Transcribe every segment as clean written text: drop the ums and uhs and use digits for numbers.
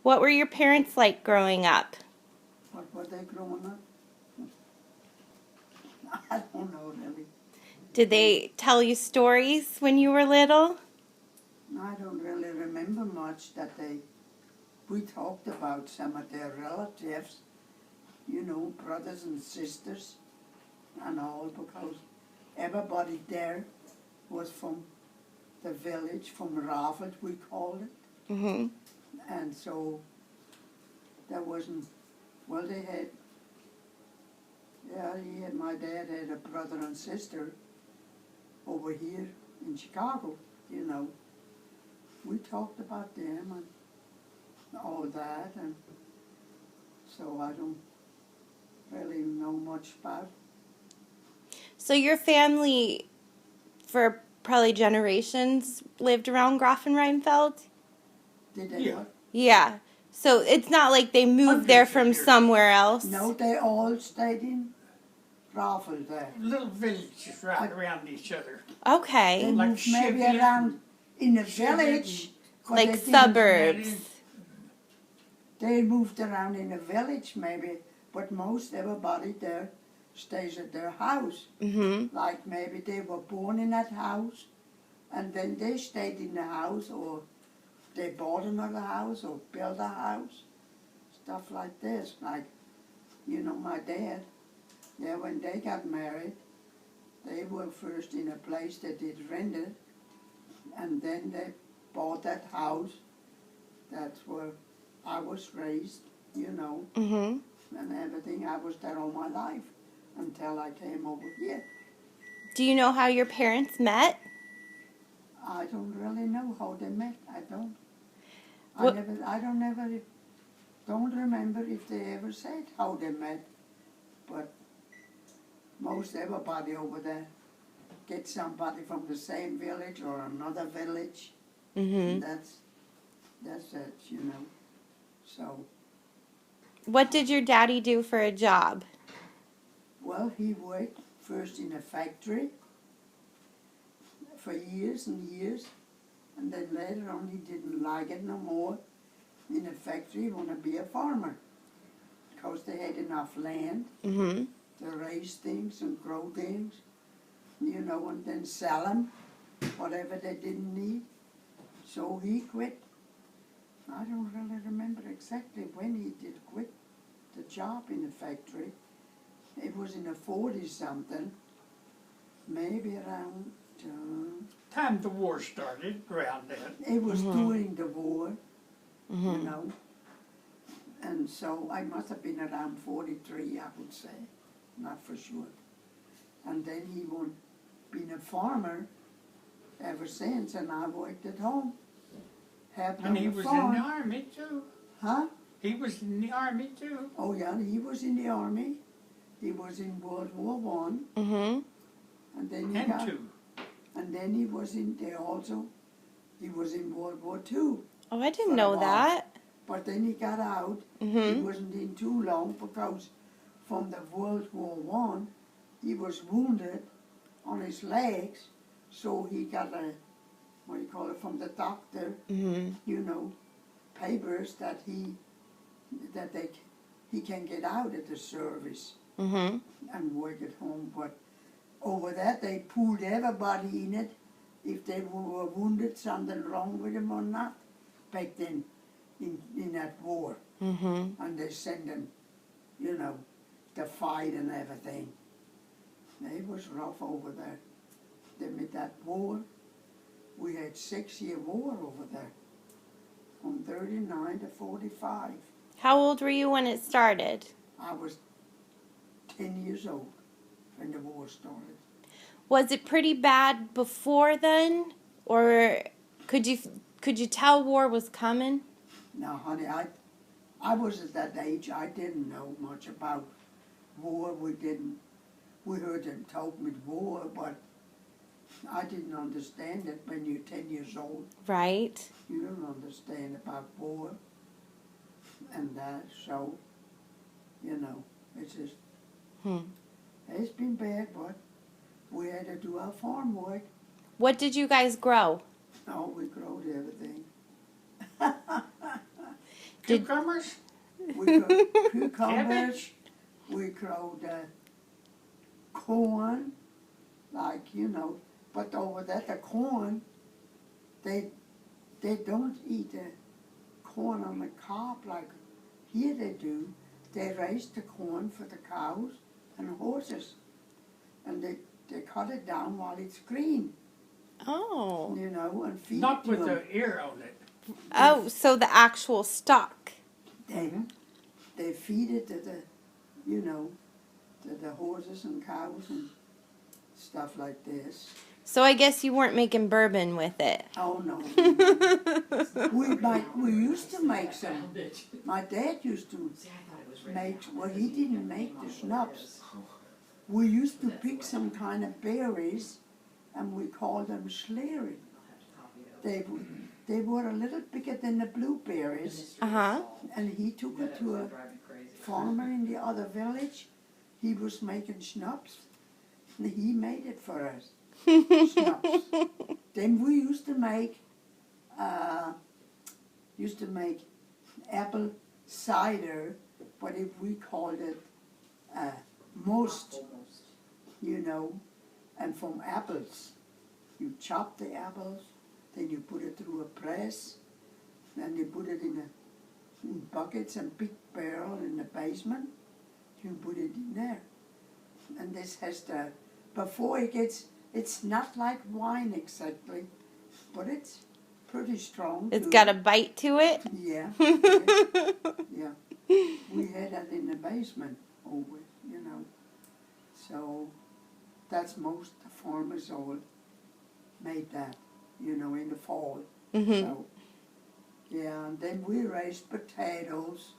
What were your parents like growing up? What were they growing up? I don't know really. Did they tell you stories when you were little? I don't really remember much we talked about some of their relatives, brothers and sisters and all, because everybody there was from the village, from Rafford we called it. Mm-hmm. And so there wasn't, well they had, my dad had a brother and sister over here in Chicago, We talked about them and all that, and so I don't really know much about. So your family, for probably generations, lived around Grafenrheinfeld? Did they Yeah. what? Yeah. So it's not like they moved there Hundreds of from years. somewhere else? No, they all stayed in Raffle there. Little villages right around each other. They Okay. Like moved maybe Cheviot around in a Cheviot village. 'cause Like they didn't- suburbs. They moved around in a village maybe, but most everybody there stays at their house. Mm-hmm. Like maybe they were born in that house and then they stayed in the house, or they bought another house or built a house. Stuff like this. Like, my dad, when they got married, they were first in a place that they'd rented, and then they bought that house. That's where I was raised, Mm-hmm. and everything. I was there all my life until I came over here. Do you know how your parents met? I don't really know how they met. I don't. What- Don't remember if they ever said how they met. But most everybody over there gets somebody from the same village or another village. Mm-hmm. That's it, So, What did your daddy do for a job? well, he worked first in a factory for years and years, and then later on he didn't like it no more. In a factory, he wanted to be a farmer, because they had enough land Mm-hmm. to raise things and grow things, and then sell them, whatever they didn't need. So he quit. I don't really remember exactly when he did quit the job in the factory. It was in the 40s something, maybe around, Time the war started around then. it was Mhm. during the war, Mm-hmm. And so I must have been around 43, I would say, not for sure. And then he would been a farmer ever since, and I worked at home. Helped And on he the was farm. in the army too. Huh? He was in the army too. Oh yeah, he was in the army. He was in World War One, Mm-hmm. and then he And got, two. and then he was in there also. He was in World War Two, Oh, I For didn't a know while. that. but then he got out. He Mm-hmm. wasn't in too long, because from the World War One, he was wounded on his legs, so he got from the doctor, Mm-hmm. papers that he can get out of the service Mm-hmm. and work at home. But over that, they pulled everybody in it, if they were wounded, something wrong with them or not, back then in that war. Mm-hmm. And they sent them, to fight and everything. It was rough over there. Then with that war, we had 6-year war over there, from 39 to 45. How old were you when it started? I was 10 years old when the war started. Was it pretty bad before then, or could you tell war was coming? Now, honey, I was at that age. I didn't know much about war. We heard them talk with war, but I didn't understand it. When you're 10 years old, Right. you don't understand about war and that. So, it's just, it's been bad, but we had to do our farm work. What did you guys grow? Oh, we growed everything. Did- Cucumbers? We grow cucumbers, we grow the corn, like, you know, but over there, the corn, they don't eat the corn on the cob like here they do. They raise the corn for the cows and horses, and they cut it down while it's green, Oh. you know, and feed Not it to with them. the ear on it. Oh, so the actual stalk. They feed it to the, you know, to the horses and cows and stuff like this. So I guess you weren't making bourbon with it. Oh no. we used to make some. My dad used to make, well, he didn't make the schnapps. We used to pick some kind of berries and we called them schleri. They were a little bigger than the blueberries, Uh-huh. and he took it to a farmer in the other village. He was making schnapps, and he made it for us. Schnapps. Then we used to make apple cider, but if we called it most, you know, and from apples. You chop the apples, then you put it through a press, then you put it in buckets and big barrel in the basement. You put it in there. And this has the, before it gets, it's not like wine exactly, but it's pretty strong. It's too. got a bite to it. Yeah. Yeah. We had that in the basement over, you know. So that's most the farmers all made that, you know, in the fall. Mhm. So yeah, and then we raised potatoes.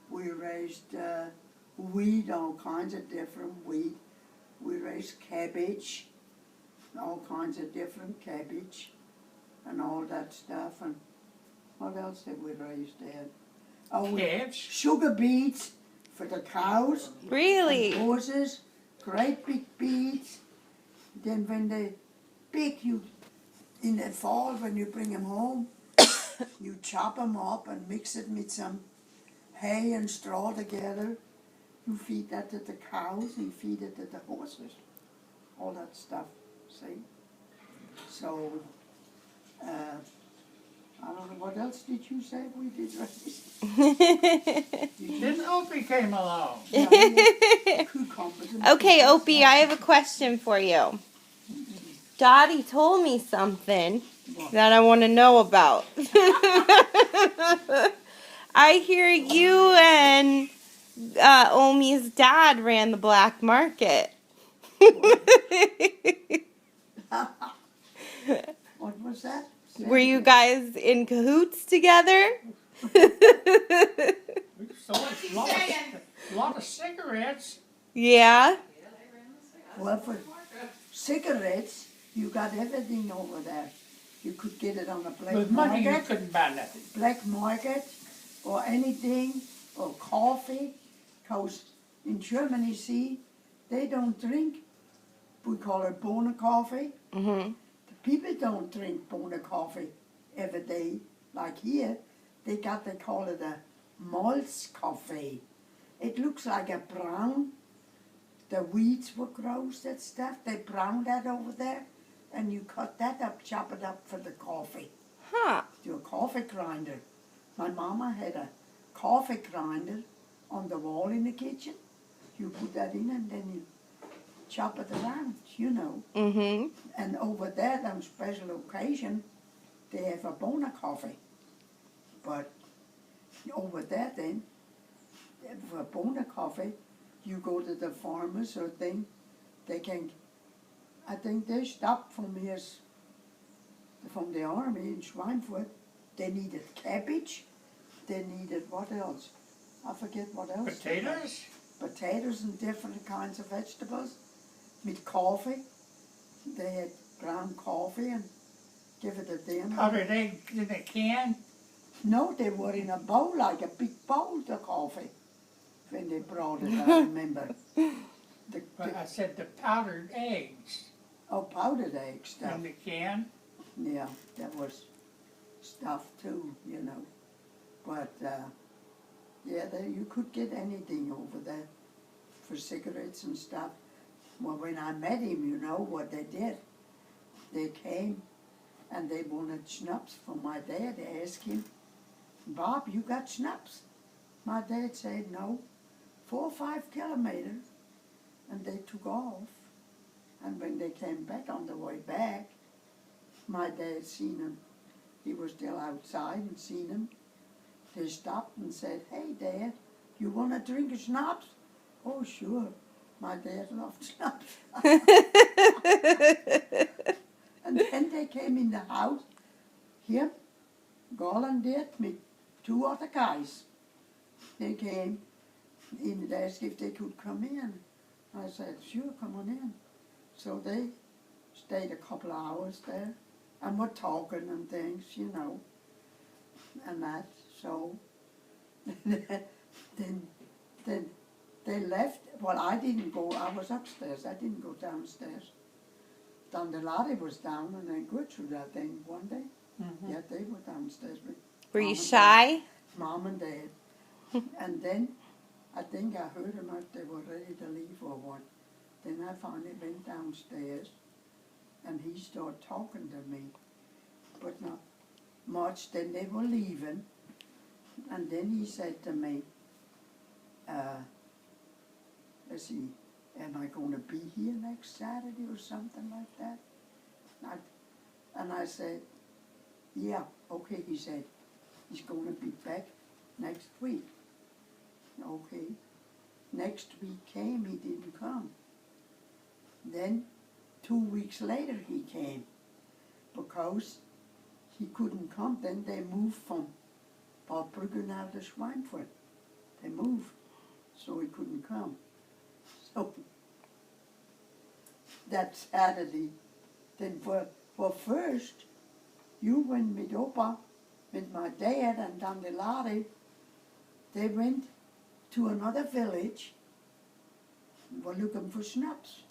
We raised wheat, all kinds of different wheat. We raised cabbage, all kinds of different cabbage, and all that stuff. And what else did we raise there? Oh, Calves? sugar beets for the cows and Really? horses, great big beets. Then when they big, you in the fall when you bring them home, you chop them up and mix it with some hay and straw together. You feed that to the cows, you feed it to the horses, all that stuff, see? So, I don't know, what else did you say we did raise? Then Opie came along. Cucumbers and Okay, cucumbers. Opie, I have a question for you. Dottie told me something that I want to know about. I hear you and Omi's dad ran the black market. What was that? Were you guys in cahoots together? We sold a lot of cigarettes. Yeah. Well, for cigarettes, you got everything over there. You could get it on the black With money you market, couldn't buy nothing. black market, or anything, or coffee. Because in Germany, see, they don't drink, we call it Bohne coffee. Mhm. The people don't drink Bohne coffee every day, like here. They call it a Malz coffee. It looks like a brown. The weeds were gross, that stuff. They brown that over there, and you cut that up, chop it up for the coffee. Huh. Do a coffee grinder. My mama had a coffee grinder on the wall in the kitchen. You put that in and then you chop it around, you know. Mhm. And over there, on special occasion, they have a Bohne coffee. But over there then, for Bohne coffee, you go to the farmers or thing, they can, I think they stopped from here, from the army in Schweinfurt. They needed cabbage, they needed what else? I forget what else. they had. Potatoes? Potatoes and different kinds of vegetables. With coffee, they had ground coffee and give it to them. Powdered eggs in a can? No, they were in a bowl, like a big bowl, the coffee, when they brought it, I remember. But I said the powdered eggs Oh, powdered egg stuff. in the can. Yeah, that was stuff too, you know. But Yeah, you could get anything over there for cigarettes and stuff. Well, when I met him, you know what they did? They came and they wanted schnapps from my dad. They asked him, Bob, you got schnapps? My dad said no. 4 or 5 kilometers. And they took off. And when they came back on the way back, my dad seen him. He was still outside and seen him. They stopped and said, hey, Dad, you want to drink a schnapps? Oh, sure. My dad loved schnapps. And then they came in the house. Him, Garland did, me, 2 other guys. They came in and asked if they could come in. I said, sure, come on in. So they stayed a couple of hours there and were talking and things, you know, and that. So then they left. Well, I didn't go. I was upstairs. I didn't go downstairs. Dandelion was down, and then Gertrude, I think, one day. Mhm. Yeah, they were downstairs with Were you Mom and shy? Mom and Dad. And then I think I heard them out they were ready to leave or what. Then I finally went downstairs and he started talking to me, but not much. Then they were leaving and then he said to me, let's see, am I going to be here next Saturday or something like that? And I said, yeah, okay. He said, he's going to be back next week. Okay. Next week came, he didn't come. Then 2 weeks later he came because he couldn't come. Then they moved from Baldbruggen out to Schweinfurt. They moved, so he couldn't come. So that Saturday, then for first, you went with Opa, with my dad and Dandelion. They went to another village and were looking for schnapps.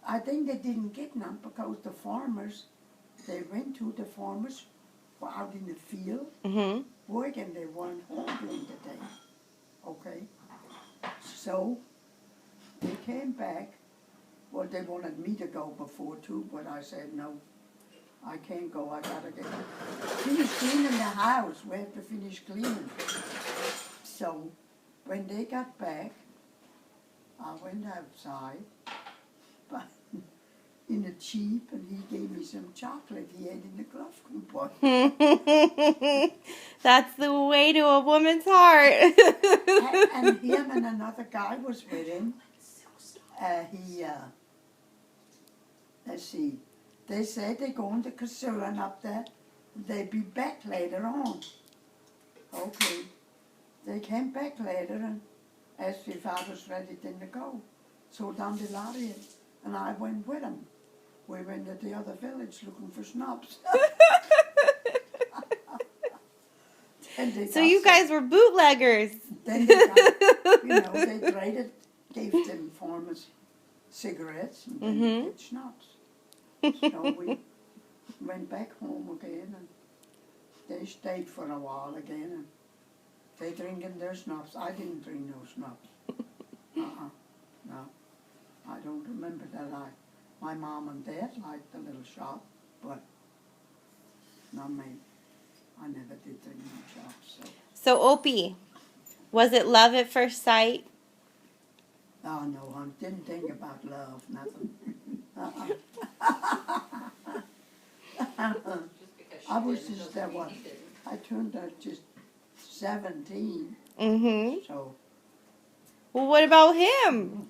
I think they didn't get none because the farmers, they went to the farmers, were out in the field Mm-hmm. working. They weren't home during the day. Okay? So they came back. Well, they wanted me to go before too, but I said no. I can't go. I gotta finish cleaning the house. We have to finish cleaning. So when they got back, I went outside, but in a Jeep, and he gave me some chocolate he had in the glove compartment. That's the way to a woman's heart. And him and another guy was with him. Let's see, they said they're going to Kasuran up there. They'd be back later on. Okay. They came back later and asked if I was ready then to go. So Dandelion and I went with them. We went to the other village looking for schnapps. So you guys were bootleggers. Then they got, you know, they traded, gave them farmers cigarettes and then Mhm. did schnapps. So we went back home again and they stayed for a while again and they drinking their schnapps. I didn't drink no schnapps. No. I don't remember that. My mom and dad liked the little shop, but not me. I never did drink no schnapps. So Opie, was it love at first sight? Oh no, I didn't think about love, nothing. I was just that one. I turned out just 17, Mm-hmm. so Well, what about him?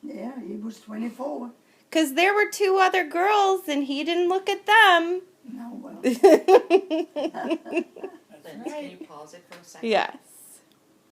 yeah, he was 24. Because there were 2 other girls and he didn't look at them. No, well, That's Can right. you pause it for a second? Yes.